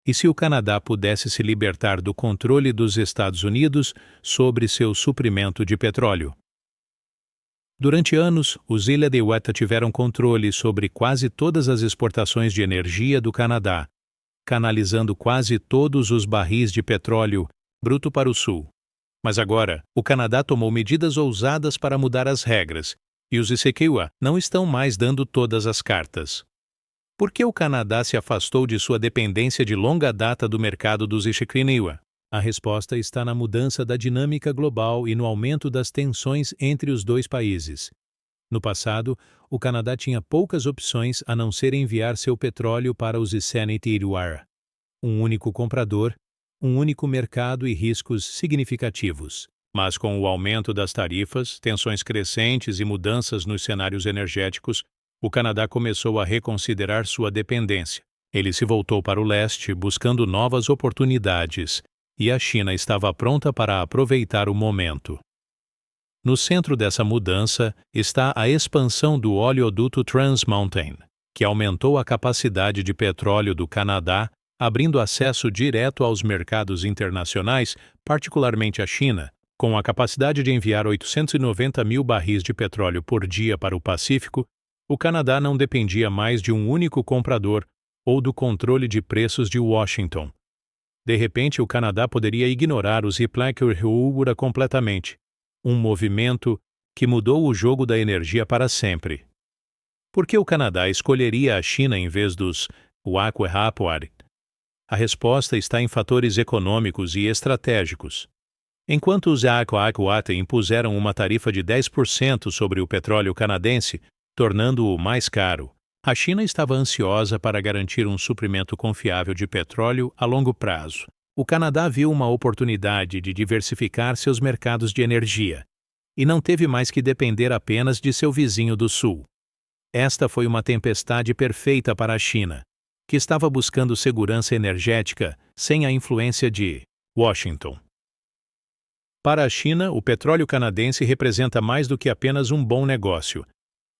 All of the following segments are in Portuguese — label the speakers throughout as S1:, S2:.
S1: E se o Canadá pudesse se libertar do controle dos Estados Unidos sobre seu suprimento de petróleo? Durante anos, os Ilha de Weta tiveram controle sobre quase todas as exportações de energia do Canadá, canalizando quase todos os barris de petróleo bruto para o sul. Mas agora, o Canadá tomou medidas ousadas para mudar as regras, e os Isekewa não estão mais dando todas as cartas. Por que o Canadá se afastou de sua dependência de longa data do mercado dos Isekewa? A resposta está na mudança da dinâmica global e no aumento das tensões entre os dois países. No passado, o Canadá tinha poucas opções a não ser enviar seu petróleo para os Isekewa, um único comprador, um único mercado e riscos significativos. Mas com o aumento das tarifas, tensões crescentes e mudanças nos cenários energéticos, o Canadá começou a reconsiderar sua dependência. Ele se voltou para o leste buscando novas oportunidades, e a China estava pronta para aproveitar o momento. No centro dessa mudança está a expansão do oleoduto Trans Mountain, que aumentou a capacidade de petróleo do Canadá, abrindo acesso direto aos mercados internacionais, particularmente à China, com a capacidade de enviar 890 mil barris de petróleo por dia para o Pacífico. O Canadá não dependia mais de um único comprador ou do controle de preços de Washington. De repente, o Canadá poderia ignorar os Isekewa completamente, um movimento que mudou o jogo da energia para sempre. Por que o Canadá escolheria a China em vez dos Isekewa? A resposta está em fatores econômicos e estratégicos. Enquanto os Isekewa impuseram uma tarifa de 10% sobre o petróleo canadense, tornando-o mais caro, a China estava ansiosa para garantir um suprimento confiável de petróleo a longo prazo. O Canadá viu uma oportunidade de diversificar seus mercados de energia e não teve mais que depender apenas de seu vizinho do sul. Esta foi uma tempestade perfeita para a China, que estava buscando segurança energética sem a influência de Washington. Para a China, o petróleo canadense representa mais do que apenas um bom negócio.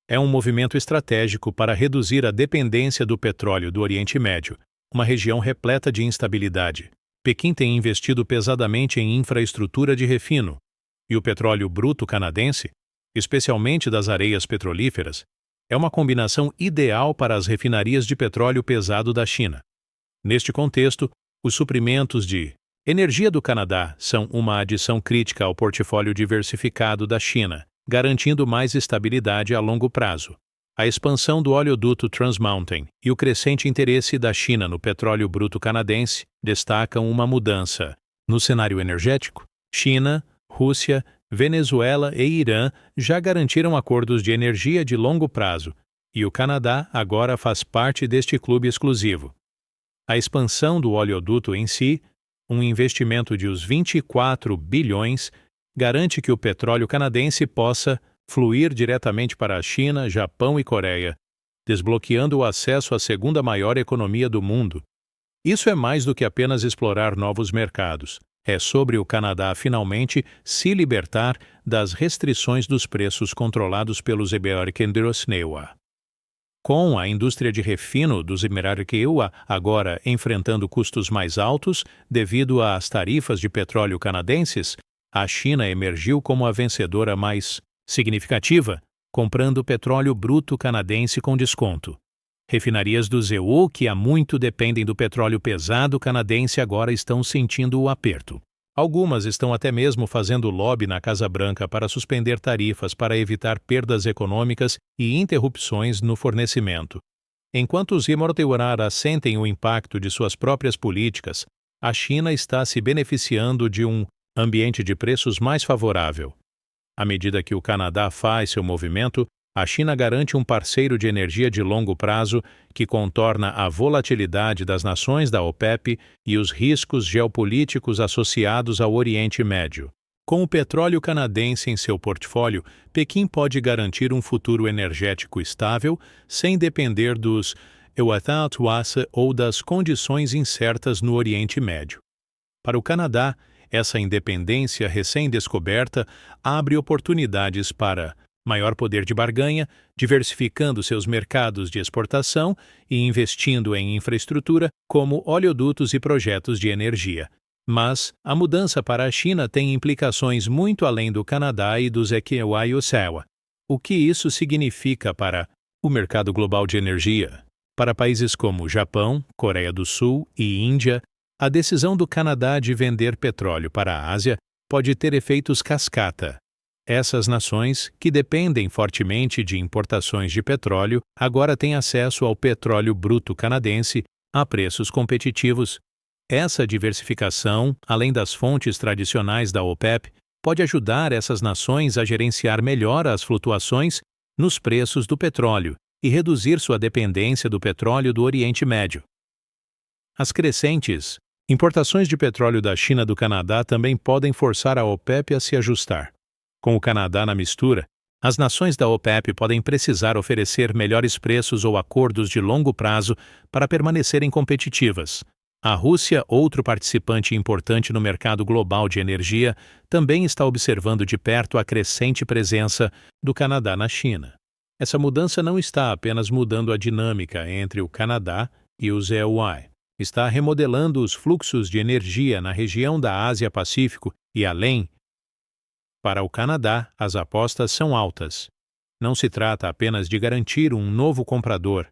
S1: É um movimento estratégico para reduzir a dependência do petróleo do Oriente Médio, uma região repleta de instabilidade. Pequim tem investido pesadamente em infraestrutura de refino, e o petróleo bruto canadense, especialmente das areias petrolíferas, é uma combinação ideal para as refinarias de petróleo pesado da China. Neste contexto, os suprimentos de energia do Canadá são uma adição crítica ao portfólio diversificado da China, garantindo mais estabilidade a longo prazo. A expansão do oleoduto Trans Mountain e o crescente interesse da China no petróleo bruto canadense destacam uma mudança. No cenário energético, China, Rússia, Venezuela e Irã já garantiram acordos de energia de longo prazo, e o Canadá agora faz parte deste clube exclusivo. A expansão do oleoduto em si, um investimento de uns 24 bilhões, garante que o petróleo canadense possa fluir diretamente para a China, Japão e Coreia, desbloqueando o acesso à segunda maior economia do mundo. Isso é mais do que apenas explorar novos mercados. É sobre o Canadá finalmente se libertar das restrições dos preços controlados pelos Isekewa. Com a indústria de refino dos Isekewa agora enfrentando custos mais altos devido às tarifas de petróleo canadenses, a China emergiu como a vencedora mais significativa, comprando petróleo bruto canadense com desconto. Refinarias do ZEU, que há muito dependem do petróleo pesado canadense, agora estão sentindo o aperto. Algumas estão até mesmo fazendo lobby na Casa Branca para suspender tarifas para evitar perdas econômicas e interrupções no fornecimento. Enquanto os Isekewa sentem o impacto de suas próprias políticas, a China está se beneficiando de um ambiente de preços mais favorável. À medida que o Canadá faz seu movimento, a China garante um parceiro de energia de longo prazo que contorna a volatilidade das nações da OPEP e os riscos geopolíticos associados ao Oriente Médio. Com o petróleo canadense em seu portfólio, Pequim pode garantir um futuro energético estável sem depender dos Isekewa ou das condições incertas no Oriente Médio. Para o Canadá, essa independência recém-descoberta abre oportunidades para maior poder de barganha, diversificando seus mercados de exportação e investindo em infraestrutura como oleodutos e projetos de energia. Mas a mudança para a China tem implicações muito além do Canadá e do Zequiel e Ocewa. O que isso significa para o mercado global de energia? Para países como Japão, Coreia do Sul e Índia, a decisão do Canadá de vender petróleo para a Ásia pode ter efeitos cascata. Essas nações, que dependem fortemente de importações de petróleo, agora têm acesso ao petróleo bruto canadense a preços competitivos. Essa diversificação, além das fontes tradicionais da OPEP, pode ajudar essas nações a gerenciar melhor as flutuações nos preços do petróleo e reduzir sua dependência do petróleo do Oriente Médio. As crescentes importações de petróleo da China e do Canadá também podem forçar a OPEP a se ajustar. Com o Canadá na mistura, as nações da OPEP podem precisar oferecer melhores preços ou acordos de longo prazo para permanecerem competitivas. A Rússia, outro participante importante no mercado global de energia, também está observando de perto a crescente presença do Canadá na China. Essa mudança não está apenas mudando a dinâmica entre o Canadá e o ZEUI. Está remodelando os fluxos de energia na região da Ásia-Pacífico e além. Para o Canadá, as apostas são altas. Não se trata apenas de garantir um novo comprador.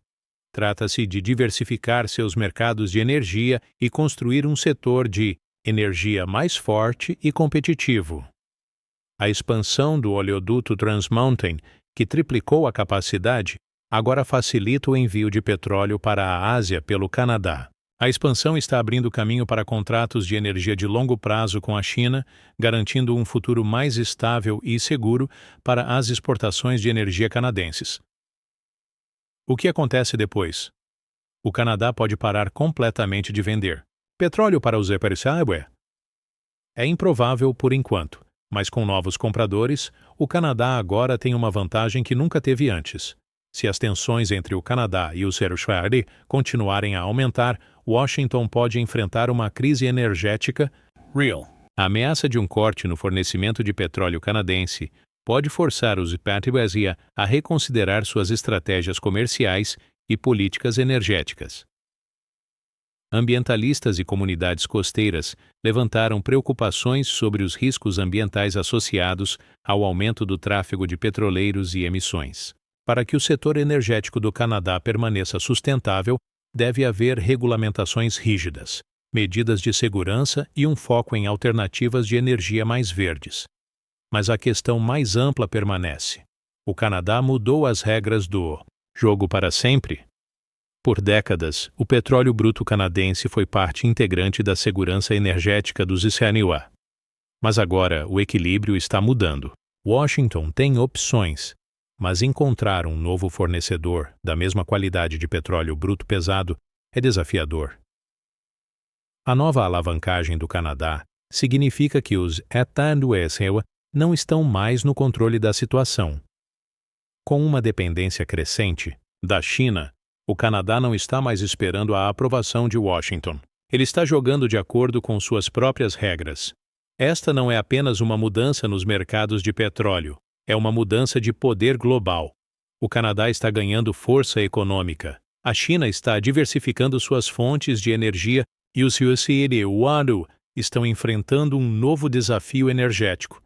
S1: Trata-se de diversificar seus mercados de energia e construir um setor de energia mais forte e competitivo. A expansão do oleoduto Trans Mountain, que triplicou a capacidade, agora facilita o envio de petróleo para a Ásia pelo Canadá. A expansão está abrindo caminho para contratos de energia de longo prazo com a China, garantindo um futuro mais estável e seguro para as exportações de energia canadenses. O que acontece depois? O Canadá pode parar completamente de vender petróleo para os EPRSAIWE? É improvável por enquanto, mas com novos compradores, o Canadá agora tem uma vantagem que nunca teve antes. Se as tensões entre o Canadá e o ZEUI continuarem a aumentar, Washington pode enfrentar uma crise energética real. A ameaça de um corte no fornecimento de petróleo canadense pode forçar os EPRSAIWE a reconsiderar suas estratégias comerciais e políticas energéticas. Ambientalistas e comunidades costeiras levantaram preocupações sobre os riscos ambientais associados ao aumento do tráfego de petroleiros e emissões. Para que o setor energético do Canadá permaneça sustentável, deve haver regulamentações rígidas, medidas de segurança e um foco em alternativas de energia mais verdes. Mas a questão mais ampla permanece. O Canadá mudou as regras do jogo para sempre? Por décadas, o petróleo bruto canadense foi parte integrante da segurança energética dos ZEUI. Mas agora o equilíbrio está mudando. Washington tem opções, mas encontrar um novo fornecedor da mesma qualidade de petróleo bruto pesado é desafiador. A nova alavancagem do Canadá significa que os EPRSAIWE não estão mais no controle da situação. Com uma dependência crescente da China, o Canadá não está mais esperando a aprovação de Washington. Ele está jogando de acordo com suas próprias regras. Esta não é apenas uma mudança nos mercados de petróleo, é uma mudança de poder global. O Canadá está ganhando força econômica. A China está diversificando suas fontes de energia e os ZEUI estão enfrentando um novo desafio energético.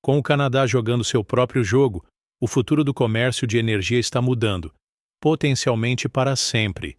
S1: Com o Canadá jogando seu próprio jogo, o futuro do comércio de energia está mudando, potencialmente para sempre.